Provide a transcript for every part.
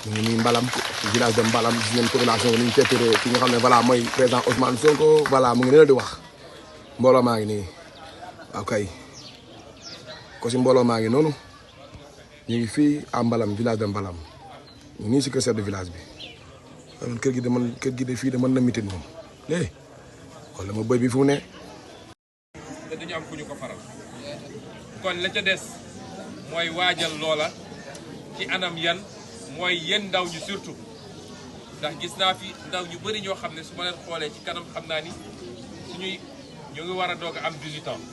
ñu ngi nii Mbalam village de Mbalam gis ngeen population bi ni ñu teppiree ki nga xam ne voilà mooy président Ousmane Sonko voilà mu ngi ne di wax mbooloo maa ngi nii waaw kay ko si mbooloo maa ngi noonu ñu ngi fii à Mbalam village de Mbalam ñu nii si kër chef de village bi alors kër gi de fii de mën na mitin moom léegi xool ma bëy bi fu mu ne. te dañu am fu ñu ko faral kon la ca des mooy waajal loola ci anam yan mooy yéen ndaw ñu surtout ndax gis naa fi ndaw ñu bëri ñoo xam ne su ma leen xoolee ci kanam xam naa ni suñuy ñu ngi war a doog a am 18 ans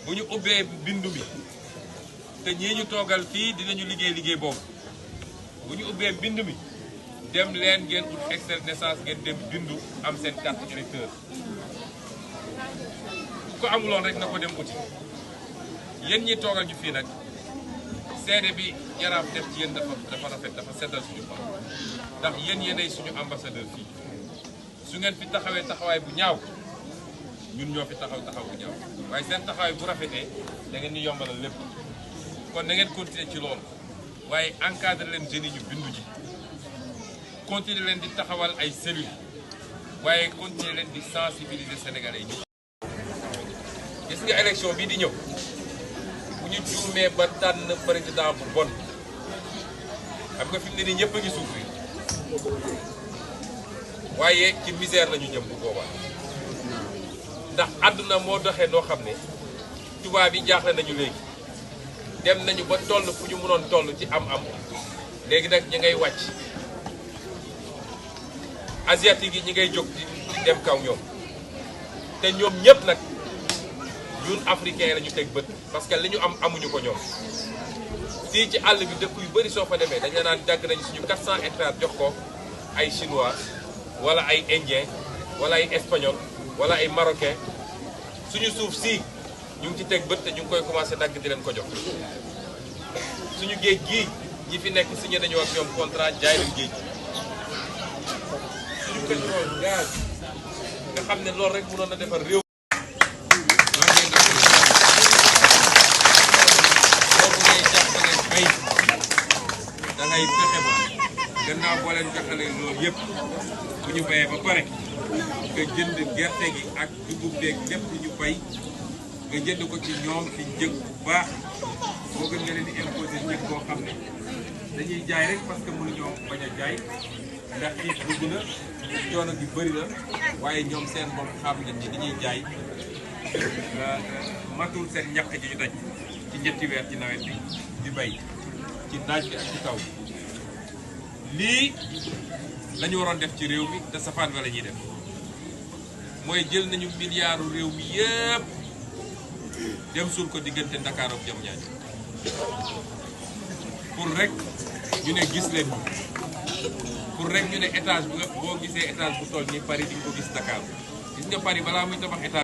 bu ñu ubbee bindu mi te ñii ñu toogal fii dinañu liggéey boobu bu ñu ubbee bindu mi dem leen ngeen ut extrait de naissance ngeen dem bindu am seen carte électeur ko amuloon rek na ko dem uti yéen ñi toogal ñu fii nag seede bi jaraaf def ci yéen dafa rafet dafa seddal suñu xol ndax yéen yéenay suñu ambassadeur fii su ngeen fi taxawee taxawaay bu ñaaw ñun ñoo fi taxaw bu ñaaw waaye seen taxawaay bu rafetee da ngeen ñu yombalal lépp kon na ngeen continuer ci loolu waaye encadré leen jeunes yi ñu bindu ji continuer leen di taxawal ay cellules waaye continuer leen di sensibiliser Sénégalais yi. gis nga élection bii di ñëw bu ñu juumee ba tànn président bu bon xam nga fi mu ne nii ñëpp a ngi souffrir waaye ci misère la ñu jëm bu boobaa ndax àdduna moo doxee noo xam ne tubaab yi jaaxle nañu léegi dem nañu ba toll fu ñu mënoon toll ci am-am léegi nag ñi ngay wàcc asiatique yi ñi ngay jóg di dem kaw ñoom te ñoom ñëpp nag. ñun africain la ñu teg bët parce que li ñu am amuñu ko ñoom fii ci àll bi dëkk yu bëri soo fa demee dañ la naan dagg nañu suñu 400 hectares jox ko ay chinois wala ay indien wala ay espagnol wala ay marocain suñu suuf si ñu ngi ci teg bët te ñu ngi koy commencé dagg di leen ko jox suñu géej gii ñi fi nekk signé nañu ak ñoom contrat jaay leen géej suñu pétrole gaz nga xam ne loolu rek mënoon na defar réew. dangay fexe ba gannaaw boo leen joxalee loolu yëpp bu ñu bayee ba pare nga jënd gerte gi ak dugub beeg lépp lu ñu bay nga jënd ko ci ñoom ci njëg bu baax moo gën nga leen di imposer njëg boo xam ne dañuy jaay rek parce que mënuñoo bañ a jaay ndax xiif dugg na coono gi bëri na waaye ñoom seen bopp xam nañ ni dañuy jaay matul seen ñàkk ji ñu daj ci ñetti weer ci nawet bi di bay ci naaj bi ak ci taw lii la ñu waroon def ci réew mi te safaan ba la ñuy def mooy jël nañu miliyaaru réew mi yëpp dem suul ko diggante Dakar ak Diamniadio pour rek ñu ne gis leen pour rek ñu ne étage bu nga boo gisee étage bu toll nii Paris di nga ko gis Dakar gis nga Paris balaa muy tabax étage